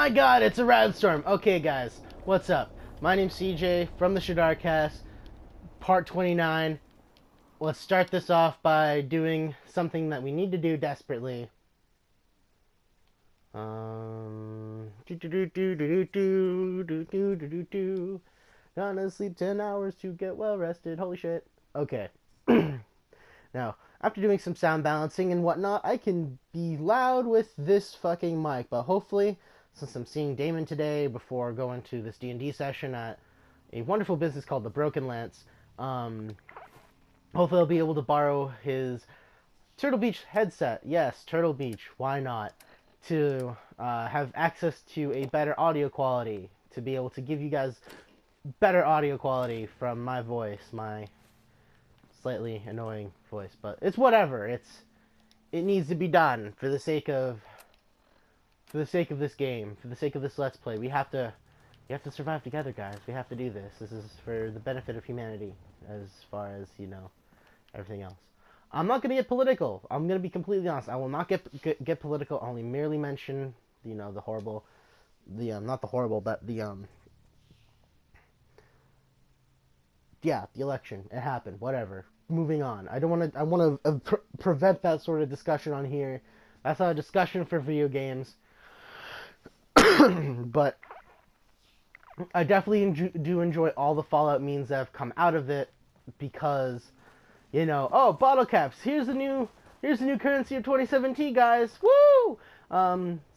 My god, it's a rainstorm. Okay, guys, what's up? My name's CJ from the Shadarcast, part 29. Let's start this off by doing something that we need to do desperately. Gonna sleep 10 hours to get well rested. Holy shit. Okay. Now, after doing some sound balancing and whatnot, I can be loud with this fucking mic, but hopefully, since I'm seeing Damon today before going to this D&D session at a wonderful business called the Broken Lance, hopefully I'll be able to borrow his Turtle Beach headset. Yes, Turtle Beach, why not? To have access to a better audio quality, to be able to give you guys better audio quality from my voice, my slightly annoying voice, but it's whatever. It needs to be done for the sake of this game, for the sake of this Let's Play. We have to survive together, guys. We have to do this. This is for the benefit of humanity, as far as, you know, everything else. I'm not gonna get political. I'm gonna be completely honest. I will not get political. I'll only merely mention, you know, the horrible, not the horrible, but the yeah, the election. It happened. Whatever. Moving on. I want to prevent that sort of discussion on here. That's not a discussion for video games. But I definitely do enjoy all the Fallout memes that have come out of it, because, you know, oh, bottle caps. Here's the new currency of 2017, guys. Woo!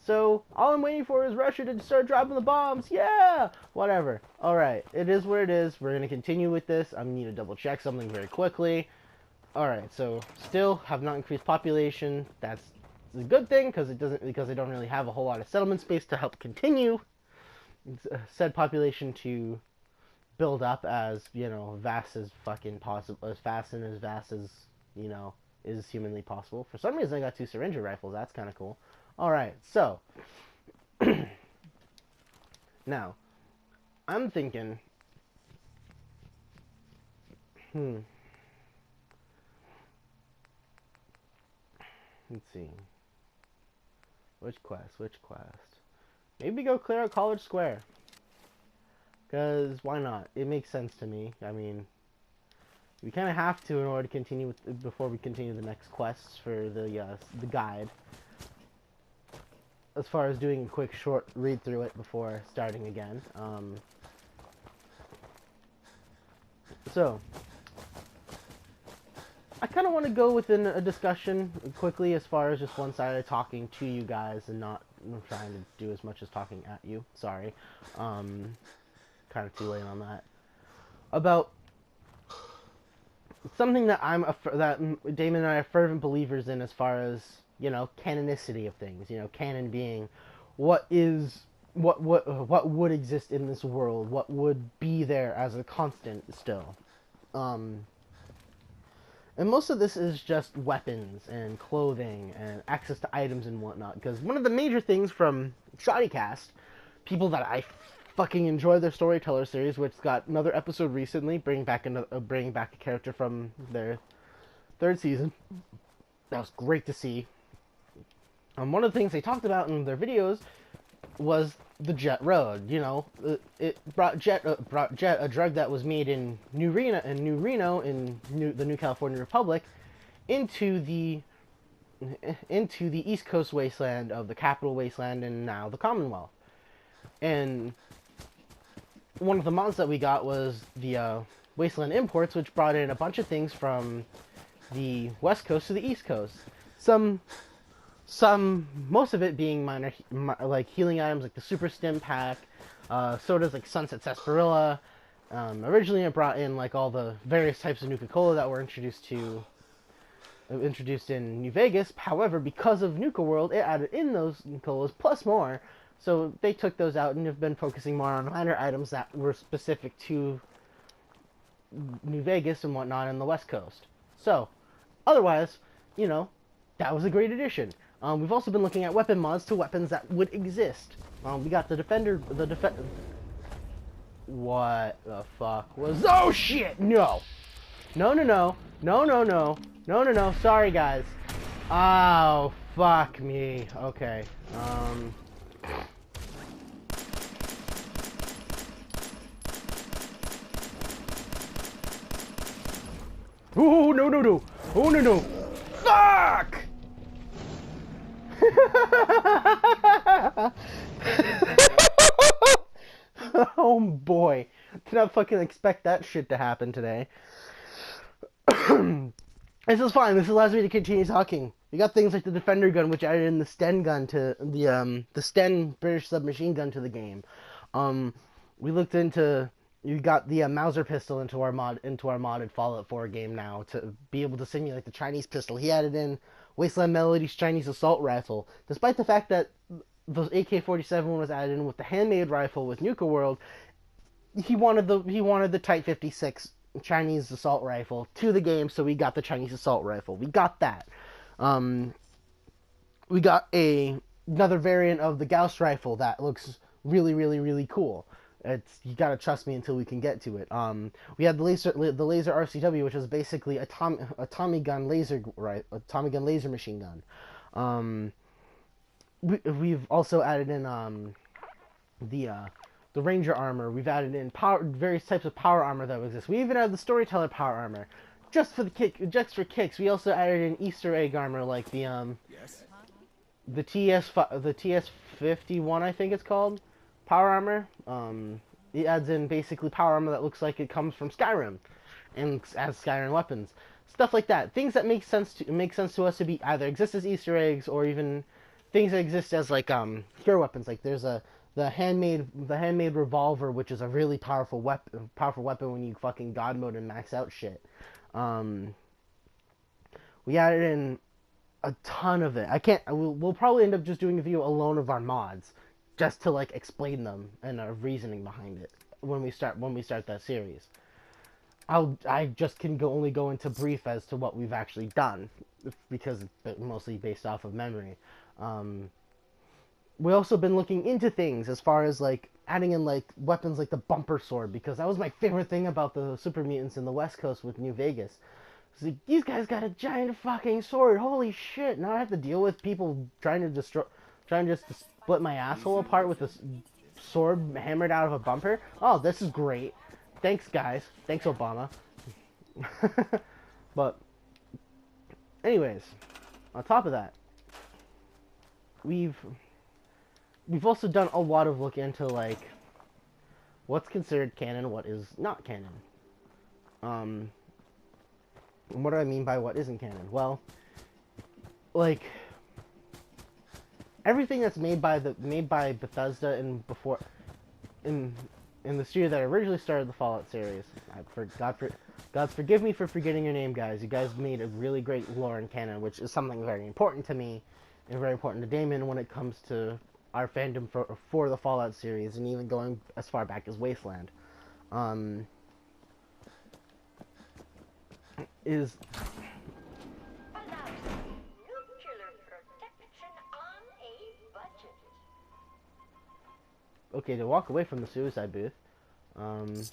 So all I'm waiting for is Russia to start dropping the bombs. Yeah! Whatever. Alright, it is what it is. We're going to continue with this. I need to double check something very quickly. Alright, so still have not increased population. That's a good thing, because I don't really have a whole lot of settlement space to help continue said population to build up as, you know, vast as fucking possible, as fast and as vast as, you know, is humanly possible. For some reason I got 2 syringe rifles. That's kind of cool. Alright, so now I'm thinking, let's see, which quest, maybe go clear out College Square, because why not? It makes sense to me. I mean, we kind of have to in order to continue with, before we continue the next quests for the guide, as far as doing a quick short read through it before starting again. So I kind of want to go within a discussion quickly, as far as just one-sided talking to you guys and not trying to do as much as talking at you. Sorry. Kind of too late on that. About something that that Damon and I are fervent believers in, as far as, you know, canonicity of things. You know, canon being what would exist in this world, what would be there as a constant still. And most of this is just weapons and clothing and access to items and whatnot. Because one of the major things from Shoddycast, people that I fucking enjoy their Storyteller series, which got another episode recently, bringing back a character from their 3rd season. That was great to see. One of the things they talked about in their videos was the Jet Road. You know, it brought Jet, a drug that was made in New Reno, in the New California Republic, into the East Coast wasteland of the Capital Wasteland, and now the Commonwealth. And one of the mods that we got was the Wasteland Imports, which brought in a bunch of things from the West Coast to the East Coast. Most of it being minor, like healing items, like the Super Stim Pack, sodas like Sunset Sarsaparilla. Originally it brought in like all the various types of Nuka-Cola that were introduced in New Vegas. However, because of Nuka World, it added in those Nuka-Colas plus more. So they took those out and have been focusing more on minor items that were specific to New Vegas and whatnot in the West Coast. So, otherwise, you know, that was a great addition. We've also been looking at weapon mods to weapons that would exist. We got the Defender... What the fuck was... Oh, shit! No! No. Sorry, guys. Oh, fuck me. Okay. no, no, no. Oh, no, no. Fuck! Oh boy. Did not fucking expect that shit to happen today. This is fine. This allows me to continue talking. You got things like the Defender gun, which added in the Sten gun to the Sten British submachine gun to the game. We looked into. You got the Mauser pistol into our modded Fallout 4 game now to be able to simulate the Chinese pistol. He added in Wasteland Melody's Chinese assault rifle, despite the fact that the AK-47 was added in with the handmade rifle with Nuka World. He wanted the Type 56 Chinese assault rifle to the game, so we got the Chinese assault rifle. We got that. We got another variant of the Gauss rifle that looks really, really, really cool. You gotta trust me until we can get to it. We had the laser RCW, which is basically a Tommy gun laser machine gun. We've also added in the Ranger armor. We've added in various types of power armor that exist. We even had the Storyteller power armor, just for kicks. We also added in Easter egg armor like the TS51, I think it's called, power armor. It adds in basically power armor that looks like it comes from Skyrim, and adds Skyrim weapons, stuff like that. Things that make sense to us to be either exist as Easter eggs or even things that exist as like hero weapons. Like there's the handmade revolver, which is a really powerful weapon when you fucking god mode and max out shit. We added in a ton of it. We'll probably end up just doing a video alone of our mods, just to like explain them and our reasoning behind it when we start that series. I just can only go into brief as to what we've actually done, because it's mostly based off of memory. We also been looking into things as far as like adding in like weapons like the bumper sword, because that was my favorite thing about the super mutants in the West Coast with New Vegas. It's like, these guys got a giant fucking sword. Holy shit! Now I have to deal with people trying to just split my asshole apart with a sword hammered out of a bumper. Oh, this is great. Thanks, guys. Thanks, Obama. But anyways, on top of that, we've also done a lot of look into like what's considered canon, what is not canon. What do I mean by what isn't canon? Well, like everything that's made by Bethesda and before in the studio that originally started the Fallout series. God forgive me for forgetting your name, guys. You guys made a really great lore and canon, which is something very important to me and very important to Damon when it comes to our fandom for the Fallout series, and even going as far back as Wasteland. Is okay to walk away from the suicide booth as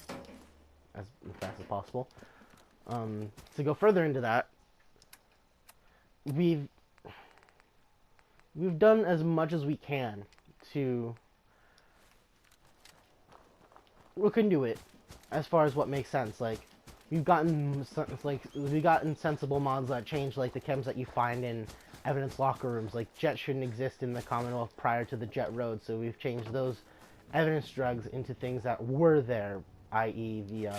fast as possible. To go further into that, we've done as much as we can to look into it as far as what makes sense. Like we've gotten sensible mods that change like the chems that you find in evidence locker rooms. Like jet shouldn't exist in the Commonwealth prior to the jet road, so we've changed those evidence drugs into things that were there, i.e. the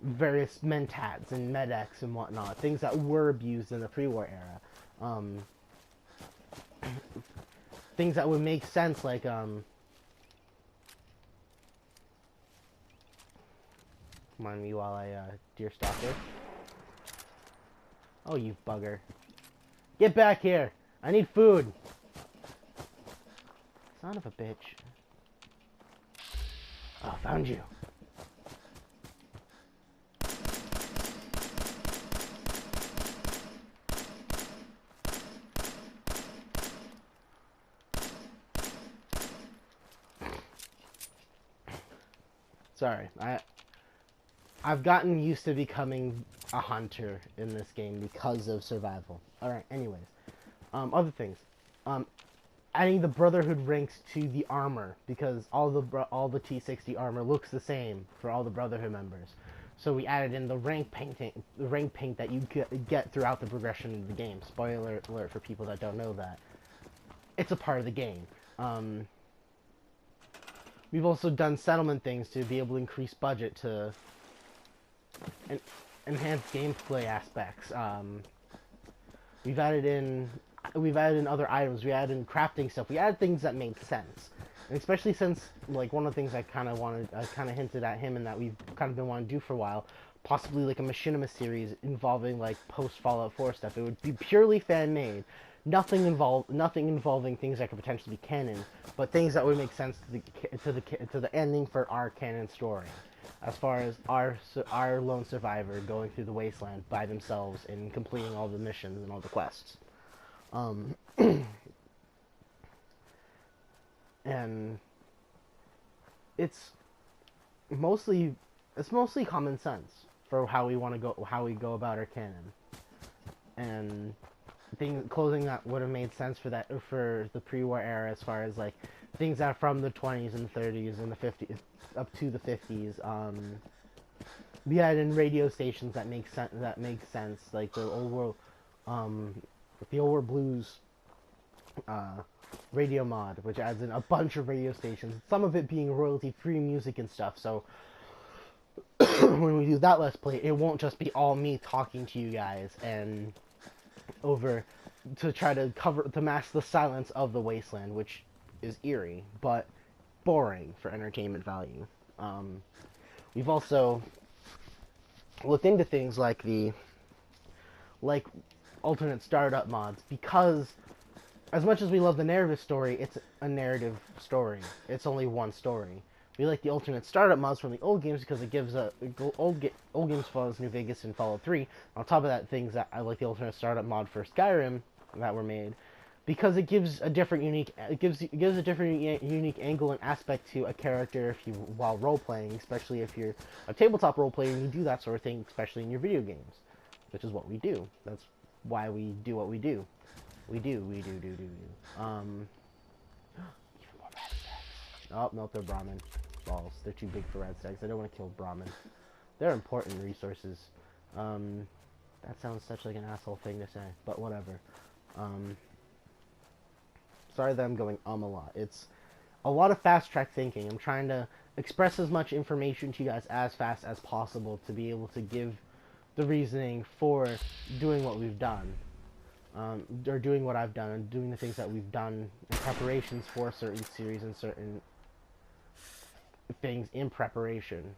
various mentats and medex and whatnot, things that were abused in the pre-war era. Things that would make sense, like mind me while I deer stalk it. Oh, you bugger. Get back here! I need food! Son of a bitch. Oh, found you. Sorry, I've gotten used to becoming a hunter in this game because of survival. Alright, anyways. Other things. Adding the Brotherhood ranks to the armor, because all the T60 armor looks the same for all the Brotherhood members. So we added in the rank paint that you get throughout the progression of the game. Spoiler alert for people that don't know that. It's a part of the game. We've also done settlement things to be able to increase budget to enhance gameplay aspects. We've added in other items. We added in crafting stuff. We added things that made sense. And especially since, like, one of the things I kind of hinted at him and that we've kind of been wanting to do for a while, possibly like a machinima series involving like post Fallout 4 stuff. It would be purely fan made, nothing involving things that could potentially be canon, but things that would make sense to the ending for our canon story. As far as our lone survivor going through the wasteland by themselves and completing all the missions and all the quests. And it's mostly common sense for how we go about our canon, and closing that would have made sense for the pre-war era, as far as like things that are from the 20s and 30s and the 50s up to the 50s. We added in radio stations that make sense, like the old world blues radio mod, which adds in a bunch of radio stations, some of it being royalty-free music and stuff. So when we do that Let's Play, it won't just be all me talking to you guys and over to try to mask the silence of the wasteland, which is eerie but boring for entertainment value. We've also looked into things like alternate startup mods, because as much as we love the narrative story, it's a narrative story. It's only one story. We like the alternate startup mods from the old games because it gives old games follows New Vegas and Fallout 3. On top of that, things that I like the alternate startup mod for Skyrim that were made, because it gives a different unique angle and aspect to a character while role playing, especially if you're a tabletop role player and you do that sort of thing, especially in your video games, which is what we do. That's why we do what we do. We do. Even more rat stacks. Oh, no, they're Brahmin. Balls. They're too big for rat stacks. I don't want to kill Brahmin. They're important resources. That sounds such like an asshole thing to say, but whatever. Sorry that I'm going a lot. It's a lot of fast track thinking. I'm trying to express as much information to you guys as fast as possible to be able to give the reasoning for doing what we've done. Or doing what I've done, and doing the things that we've done in preparations for certain series and certain things in preparation.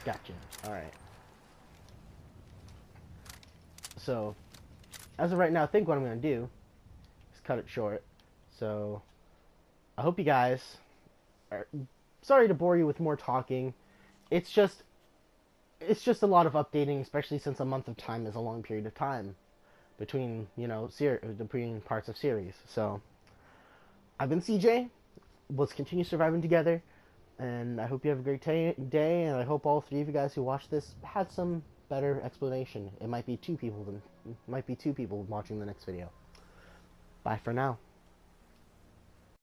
Gotcha. Alright. So, as of right now, I think what I'm going to do is cut it short. So, I hope you guys are... Sorry to bore you with more talking. It's just a lot of updating, especially since a month of time is a long period of time between, between parts of series. So, I've been CJ. Let's continue surviving together, and I hope you have a great day, and I hope all three of you guys who watched this had some better explanation. It might be two people watching the next video. Bye for now.